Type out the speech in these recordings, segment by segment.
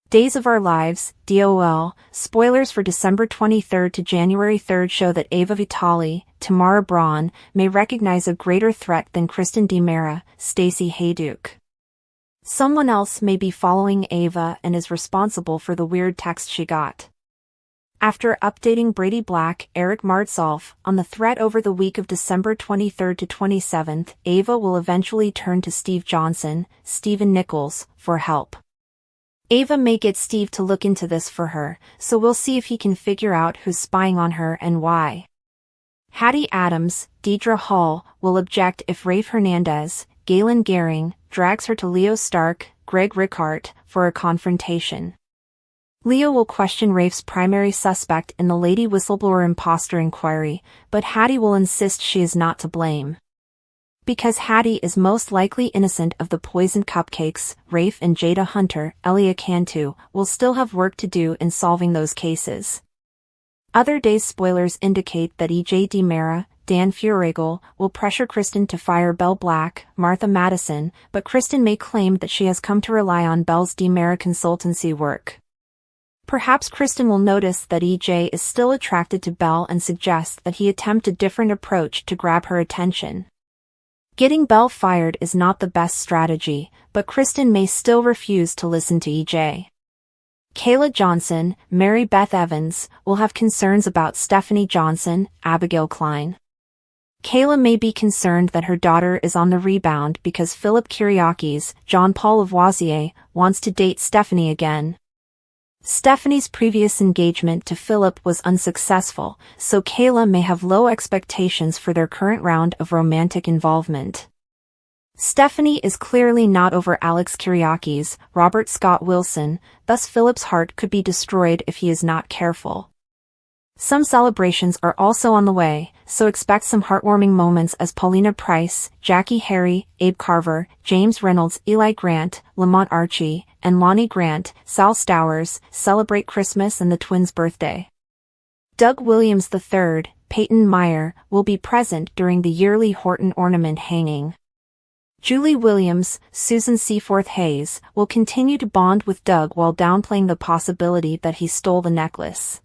Days of Our Lives, DOL, spoilers for December 23 to January 3 show that Ava Vitale, Tamara Braun, may recognize a greater threat than Kristen DiMera, Stacey Hayduke. Someone else may be following Ava and is responsible for the weird text she got. After updating Brady Black, Eric Martsolf, on the threat over the week of December 23 to 27, Ava will eventually turn to Steve Johnson, Stephen Nichols, for help. Ava may get Steve to look into this for her, so we'll see if he can figure out who's spying on her and why. Hattie Adams, Deidre Hall, will object if Rafe Hernandez, Galen Gehring, drags her to Leo Stark, Greg Rickhart, for a confrontation. Leo will question Rafe's primary suspect in the Lady Whistleblower imposter inquiry, but Hattie will insist she is not to blame. Because Hattie is most likely innocent of the poisoned cupcakes, Rafe and Jada Hunter, Elia Cantu, will still have work to do in solving those cases. Other days spoilers indicate that E.J. DiMera, Dan Feuerriegel, will pressure Kristen to fire Belle Black, Martha Madison, but Kristen may claim that she has come to rely on Belle's DiMera consultancy work. Perhaps Kristen will notice that E.J. is still attracted to Belle and suggest that he attempt a different approach to grab her attention. Getting Belle fired is not the best strategy, but Kristen may still refuse to listen to E.J. Kayla Johnson, Mary Beth Evans, will have concerns about Stephanie Johnson, Abigail Klein. Kayla may be concerned that her daughter is on the rebound because Philip Kyriakis, John Paul Lavoisier, wants to date Stephanie again. Stephanie's previous engagement to Philip was unsuccessful, so Kayla may have low expectations for their current round of romantic involvement. Stephanie is clearly not over Alex Kyriakis, Robert Scott Wilson, thus Philip's heart could be destroyed if he is not careful. Some celebrations are also on the way, so expect some heartwarming moments as Paulina Price, Jackie Harry, Abe Carver, James Reynolds, Eli Grant, Lamont Archie, and Lonnie Grant, Sal Stowers, celebrate Christmas and the twins' birthday. Doug Williams III, Peyton Meyer, will be present during the yearly Horton ornament hanging. Julie Williams, Susan Seaforth Hayes, will continue to bond with Doug while downplaying the possibility that he stole the necklace.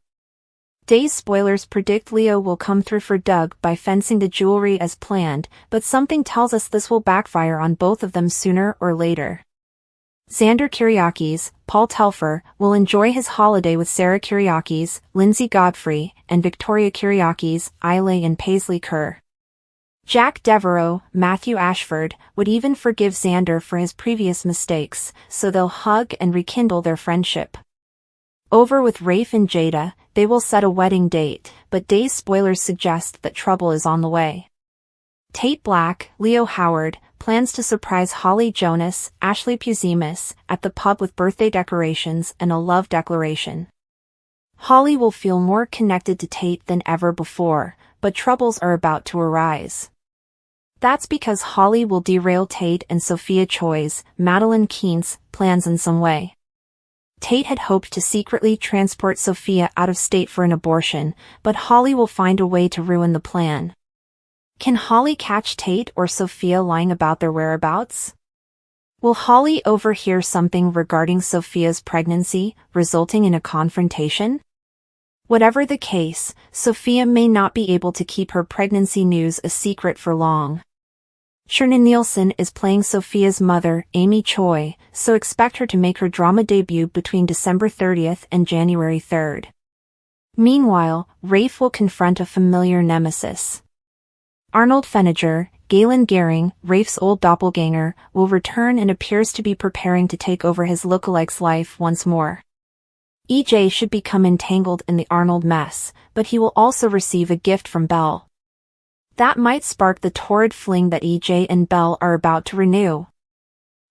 Days spoilers predict Leo will come through for Doug by fencing the jewelry as planned, but something tells us this will backfire on both of them sooner or later. Xander Kyriakis, Paul Telfer, will enjoy his holiday with Sarah Kyriakis, Lindsay Godfrey, and Victoria Kyriakis, Ailey and Paisley Kerr. Jack Devereaux, Matthew Ashford, would even forgive Xander for his previous mistakes, so they'll hug and rekindle their friendship. Over with Rafe and Jada, they will set a wedding date, but Days spoilers suggest that trouble is on the way. Tate Black, Leo Howard, plans to surprise Holly Jonas, Ashley Puzimis, at the pub with birthday decorations and a love declaration. Holly will feel more connected to Tate than ever before, but troubles are about to arise. That's because Holly will derail Tate and Sophia Choi's, Madeline Keene's, plans in some way. Tate had hoped to secretly transport Sophia out of state for an abortion, but Holly will find a way to ruin the plan. Can Holly catch Tate or Sophia lying about their whereabouts? Will Holly overhear something regarding Sophia's pregnancy, resulting in a confrontation? Whatever the case, Sophia may not be able to keep her pregnancy news a secret for long. Sherna Nielsen is playing Sophia's mother, Amy Choi, so expect her to make her drama debut between December 30th and January 3rd. Meanwhile, Rafe will confront a familiar nemesis. Arnold Feniger, Galen Gehring, Rafe's old doppelganger, will return and appears to be preparing to take over his lookalike's life once more. EJ should become entangled in the Arnold mess, but he will also receive a gift from Belle. That might spark the torrid fling that EJ and Belle are about to renew.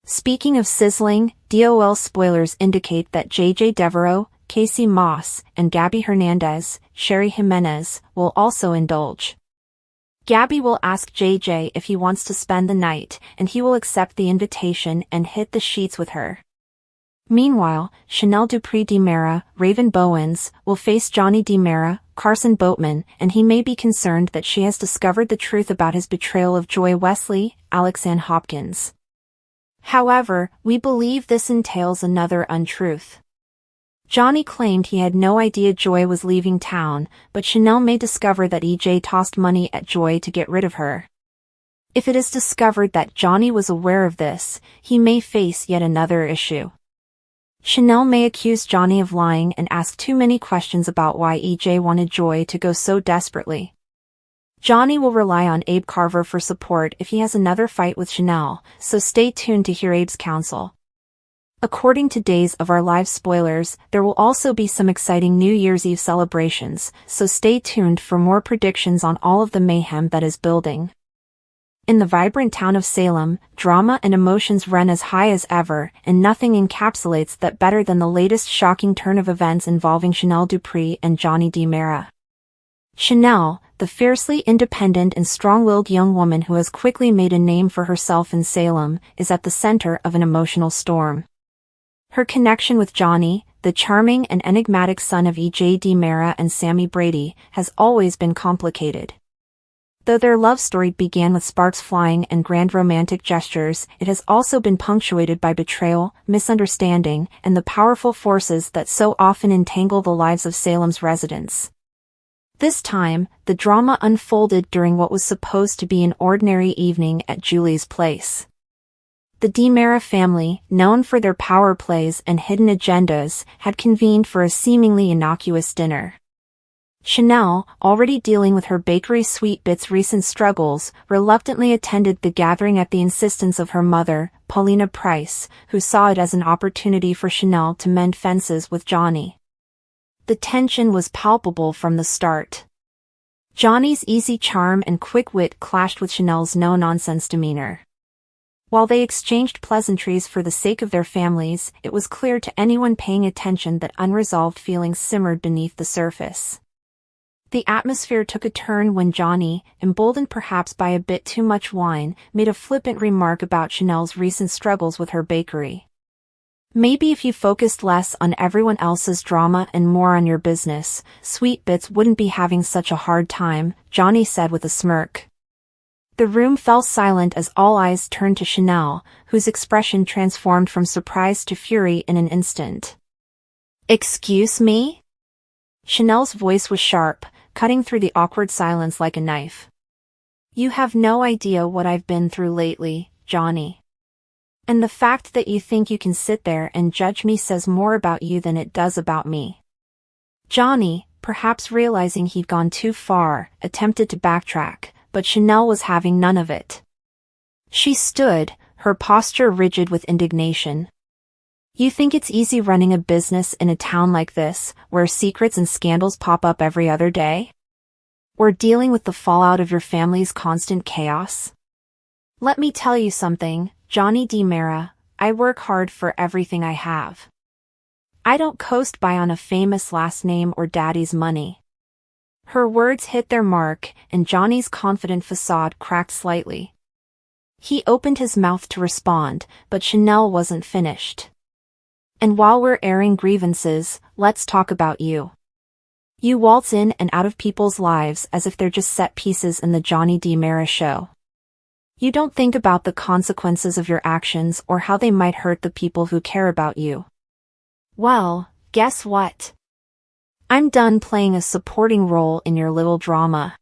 Speaking of sizzling, DOL spoilers indicate that JJ Devereaux, Casey Moss, and Gabby Hernandez, Sherry Jimenez, will also indulge. Gabby will ask JJ if he wants to spend the night, and he will accept the invitation and hit the sheets with her. Meanwhile, Chanel Dupree DiMera, Raven Bowens, will face Johnny DiMera, Carson Boatman, and he may be concerned that she has discovered the truth about his betrayal of Joy Wesley, Alex Ann Hopkins. However, we believe this entails another untruth. Johnny claimed he had no idea Joy was leaving town, but Chanel may discover that EJ tossed money at Joy to get rid of her. If it is discovered that Johnny was aware of this, he may face yet another issue. Chanel may accuse Johnny of lying and ask too many questions about why EJ wanted Joy to go so desperately. Johnny will rely on Abe Carver for support if he has another fight with Chanel, so stay tuned to hear Abe's counsel. According to Days of Our Lives spoilers, there will also be some exciting New Year's Eve celebrations, so stay tuned for more predictions on all of the mayhem that is building. In the vibrant town of Salem, drama and emotions run as high as ever, and nothing encapsulates that better than the latest shocking turn of events involving Chanel Dupree and Johnny DiMera. Chanel, the fiercely independent and strong-willed young woman who has quickly made a name for herself in Salem, is at the center of an emotional storm. Her connection with Johnny, the charming and enigmatic son of E.J. DiMera and Sammy Brady, has always been complicated. Though their love story began with sparks flying and grand romantic gestures, it has also been punctuated by betrayal, misunderstanding, and the powerful forces that so often entangle the lives of Salem's residents. This time, the drama unfolded during what was supposed to be an ordinary evening at Julie's place. The DiMera family, known for their power plays and hidden agendas, had convened for a seemingly innocuous dinner. Chanel, already dealing with her bakery Sweet Bits' recent struggles, reluctantly attended the gathering at the insistence of her mother, Paulina Price, who saw it as an opportunity for Chanel to mend fences with Johnny. The tension was palpable from the start. Johnny's easy charm and quick wit clashed with Chanel's no-nonsense demeanor. While they exchanged pleasantries for the sake of their families, it was clear to anyone paying attention that unresolved feelings simmered beneath the surface. The atmosphere took a turn when Johnny, emboldened perhaps by a bit too much wine, made a flippant remark about Chanel's recent struggles with her bakery. "Maybe if you focused less on everyone else's drama and more on your business, Sweet Bits wouldn't be having such a hard time," Johnny said with a smirk. The room fell silent as all eyes turned to Chanel, whose expression transformed from surprise to fury in an instant. "Excuse me?" Chanel's voice was sharp, cutting through the awkward silence like a knife. "You have no idea what I've been through lately, Johnny. And the fact that you think you can sit there and judge me says more about you than it does about me." Johnny, perhaps realizing he'd gone too far, attempted to backtrack, but Chanel was having none of it. She stood, her posture rigid with indignation. "You think it's easy running a business in a town like this, where secrets and scandals pop up every other day? Or dealing with the fallout of your family's constant chaos? Let me tell you something, Johnny DiMera, I work hard for everything I have. I don't coast by on a famous last name or daddy's money." Her words hit their mark, and Johnny's confident facade cracked slightly. He opened his mouth to respond, but Chanel wasn't finished. "And while we're airing grievances, let's talk about you. You waltz in and out of people's lives as if they're just set pieces in the Johnny DiMera show. You don't think about the consequences of your actions or how they might hurt the people who care about you. Well, guess what? I'm done playing a supporting role in your little drama.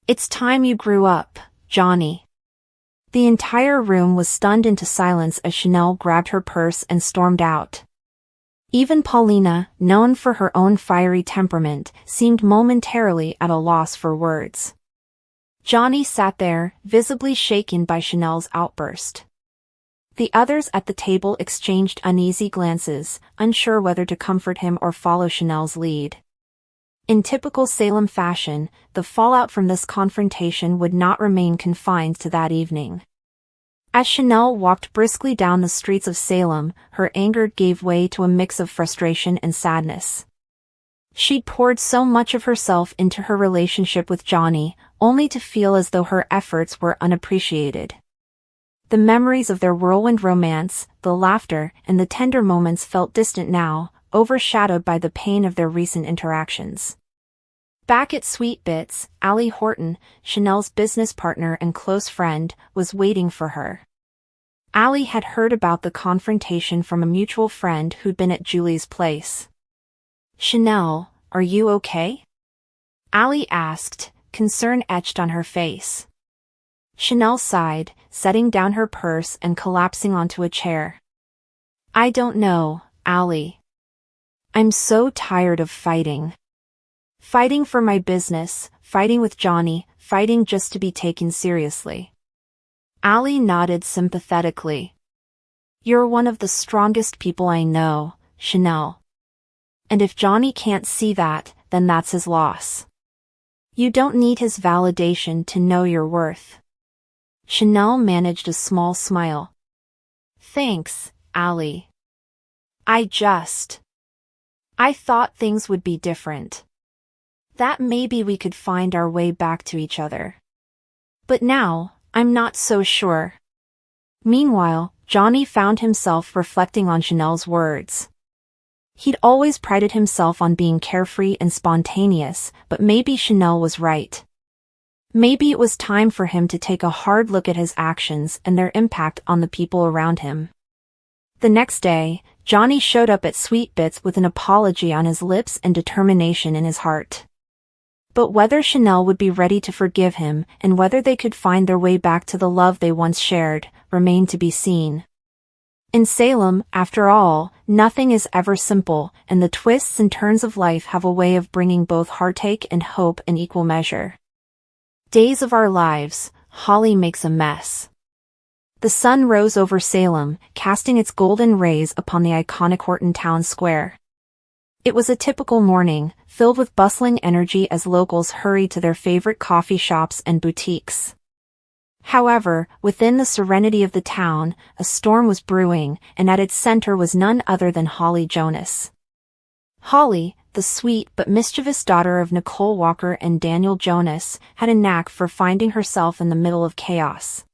It's time you grew up, Johnny." The entire room was stunned into silence as Chanel grabbed her purse and stormed out. Even Paulina, known for her own fiery temperament, seemed momentarily at a loss for words. Johnny sat there, visibly shaken by Chanel's outburst. The others at the table exchanged uneasy glances, unsure whether to comfort him or follow Chanel's lead. In typical Salem fashion, the fallout from this confrontation would not remain confined to that evening. As Chanel walked briskly down the streets of Salem, her anger gave way to a mix of frustration and sadness. She'd poured so much of herself into her relationship with Johnny, only to feel as though her efforts were unappreciated. The memories of their whirlwind romance, the laughter, and the tender moments felt distant now, overshadowed by the pain of their recent interactions. Back at Sweet Bits, Allie Horton, Chanel's business partner and close friend, was waiting for her. Allie had heard about the confrontation from a mutual friend who'd been at Julie's place. Chanel, are you okay? Allie asked, concern etched on her face. Chanel sighed, setting down her purse and collapsing onto a chair. I don't know, Allie. I'm so tired of fighting. Fighting for my business, fighting with Johnny, fighting just to be taken seriously. Allie nodded sympathetically. You're one of the strongest people I know, Chanel. And if Johnny can't see that, then that's his loss. You don't need his validation to know your worth. Chanel managed a small smile. Thanks, Allie. I thought things would be different. That maybe we could find our way back to each other. But now, I'm not so sure. Meanwhile, Johnny found himself reflecting on Chanel's words. He'd always prided himself on being carefree and spontaneous, but maybe Chanel was right. Maybe it was time for him to take a hard look at his actions and their impact on the people around him. The next day, Johnny showed up at Sweet Bits with an apology on his lips and determination in his heart. But whether Chanel would be ready to forgive him and whether they could find their way back to the love they once shared, remained to be seen. In Salem, after all, nothing is ever simple, and the twists and turns of life have a way of bringing both heartache and hope in equal measure. Days of Our Lives, Holly Makes a Mess. The sun rose over Salem, casting its golden rays upon the iconic Horton Town Square. It was a typical morning, filled with bustling energy as locals hurried to their favorite coffee shops and boutiques. However, within the serenity of the town, a storm was brewing, and at its center was none other than Holly Jonas. Holly, the sweet but mischievous daughter of Nicole Walker and Daniel Jonas, had a knack for finding herself in the middle of chaos.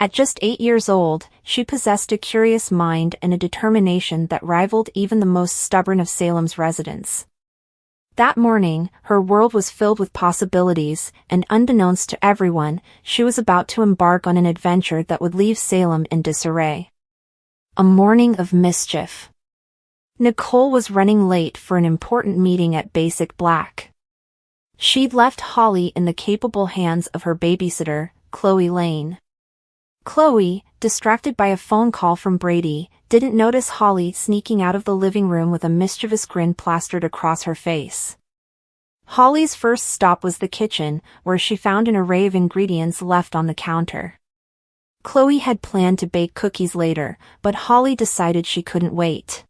At just 8 years old, she possessed a curious mind and a determination that rivaled even the most stubborn of Salem's residents. That morning, her world was filled with possibilities, and unbeknownst to everyone, she was about to embark on an adventure that would leave Salem in disarray. A morning of mischief. Nicole was running late for an important meeting at Basic Black. She'd left Holly in the capable hands of her babysitter, Chloe Lane. Chloe, distracted by a phone call from Brady, didn't notice Holly sneaking out of the living room with a mischievous grin plastered across her face. Holly's first stop was the kitchen, where she found an array of ingredients left on the counter. Chloe had planned to bake cookies later, but Holly decided she couldn't wait.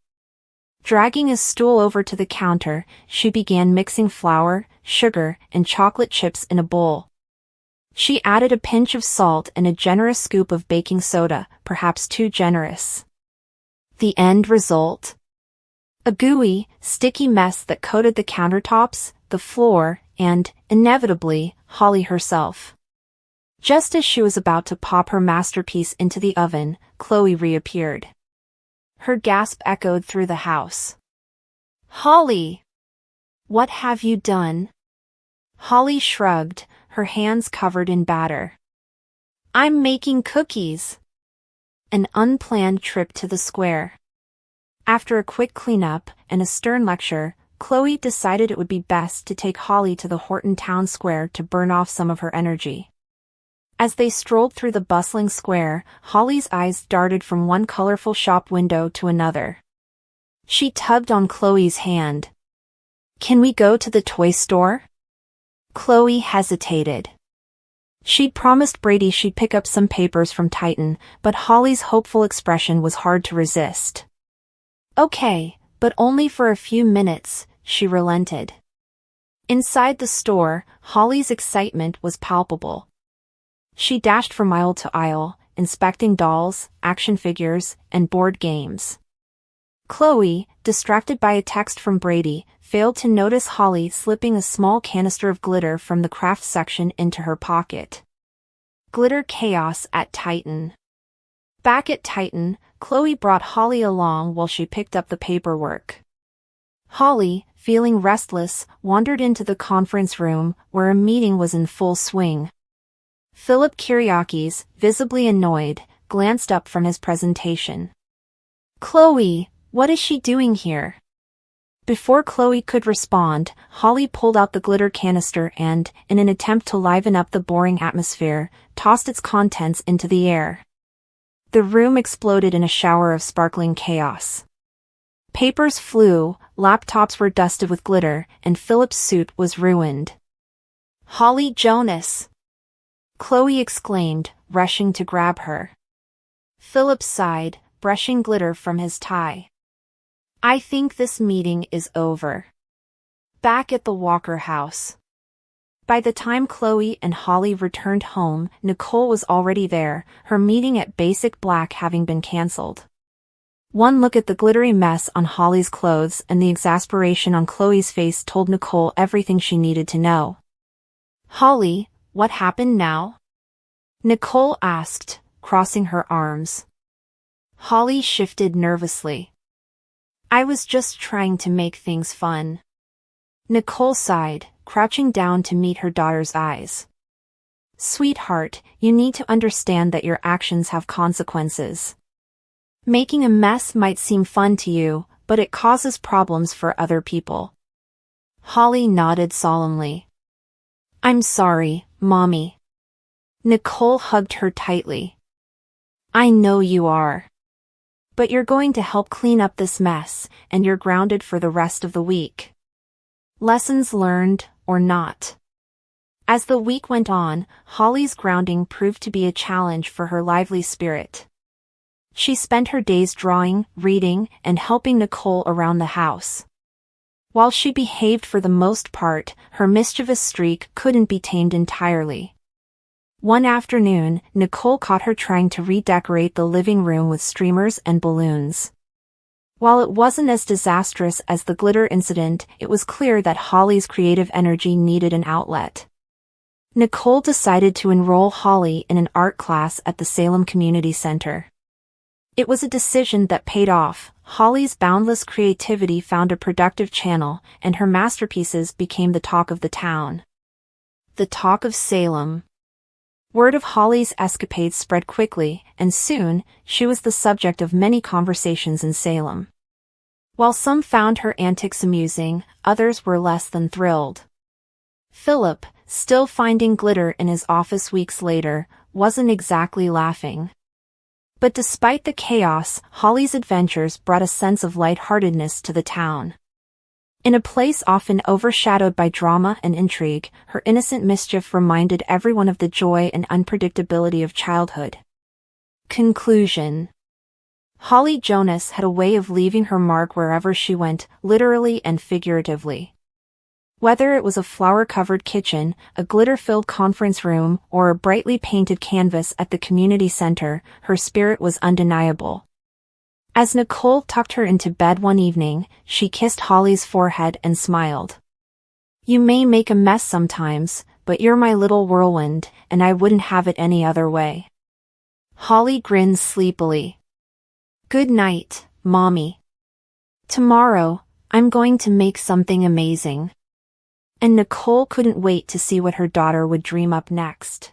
Dragging a stool over to the counter, she began mixing flour, sugar, and chocolate chips in a bowl. She added a pinch of salt and a generous scoop of baking soda, perhaps too generous. The end result? A gooey, sticky mess that coated the countertops, the floor, and, inevitably, Holly herself. Just as she was about to pop her masterpiece into the oven, Chloe reappeared. Her gasp echoed through the house. Holly! What have you done? Holly shrugged, her hands covered in batter. I'm making cookies. An unplanned trip to the square. After a quick cleanup and a stern lecture, Chloe decided it would be best to take Holly to the Horton Town Square to burn off some of her energy. As they strolled through the bustling square, Holly's eyes darted from one colorful shop window to another. She tugged on Chloe's hand. Can we go to the toy store? Chloe hesitated. She'd promised Brady she'd pick up some papers from Titan, but Holly's hopeful expression was hard to resist. Okay, but only for a few minutes, she relented. Inside the store, Holly's excitement was palpable. She dashed from aisle to aisle, inspecting dolls, action figures, and board games. Chloe, distracted by a text from Brady, failed to notice Holly slipping a small canister of glitter from the craft section into her pocket. Glitter chaos at Titan. Back at Titan, Chloe brought Holly along while she picked up the paperwork. Holly, feeling restless, wandered into the conference room, where a meeting was in full swing. Philip Kyriakis, visibly annoyed, glanced up from his presentation. Chloe, what is she doing here? Before Chloe could respond, Holly pulled out the glitter canister and, in an attempt to liven up the boring atmosphere, tossed its contents into the air. The room exploded in a shower of sparkling chaos. Papers flew, laptops were dusted with glitter, and Philip's suit was ruined. "Holly Jonas!" Chloe exclaimed, rushing to grab her. Philip sighed, brushing glitter from his tie. "I think this meeting is over." Back at the Walker house. By the time Chloe and Holly returned home, Nicole was already there, her meeting at Basic Black having been cancelled. One look at the glittery mess on Holly's clothes and the exasperation on Chloe's face told Nicole everything she needed to know. "Holly, what happened now?" Nicole asked, crossing her arms. Holly shifted nervously. "I was just trying to make things fun." Nicole sighed, crouching down to meet her daughter's eyes. "Sweetheart, you need to understand that your actions have consequences. Making a mess might seem fun to you, but it causes problems for other people." Holly nodded solemnly. "I'm sorry, Mommy." Nicole hugged her tightly. "I know you are. But you're going to help clean up this mess, and you're grounded for the rest of the week. Lessons learned, or not." As the week went on, Holly's grounding proved to be a challenge for her lively spirit. She spent her days drawing, reading, and helping Nicole around the house. While she behaved for the most part, her mischievous streak couldn't be tamed entirely. One afternoon, Nicole caught her trying to redecorate the living room with streamers and balloons. While it wasn't as disastrous as the glitter incident, it was clear that Holly's creative energy needed an outlet. Nicole decided to enroll Holly in an art class at the Salem Community Center. It was a decision that paid off. Holly's boundless creativity found a productive channel, and her masterpieces became the talk of the town. The talk of Salem. Word of Holly's escapades spread quickly, and soon, she was the subject of many conversations in Salem. While some found her antics amusing, others were less than thrilled. Philip, still finding glitter in his office weeks later, wasn't exactly laughing. But despite the chaos, Holly's adventures brought a sense of lightheartedness to the town. In a place often overshadowed by drama and intrigue, her innocent mischief reminded everyone of the joy and unpredictability of childhood. Conclusion. Holly Jonas had a way of leaving her mark wherever she went, literally and figuratively. Whether it was a flower-covered kitchen, a glitter-filled conference room, or a brightly painted canvas at the community center, her spirit was undeniable. As Nicole tucked her into bed one evening, she kissed Holly's forehead and smiled. "You may make a mess sometimes, but you're my little whirlwind, and I wouldn't have it any other way." Holly grinned sleepily. "Good night, Mommy. Tomorrow, I'm going to make something amazing." And Nicole couldn't wait to see what her daughter would dream up next.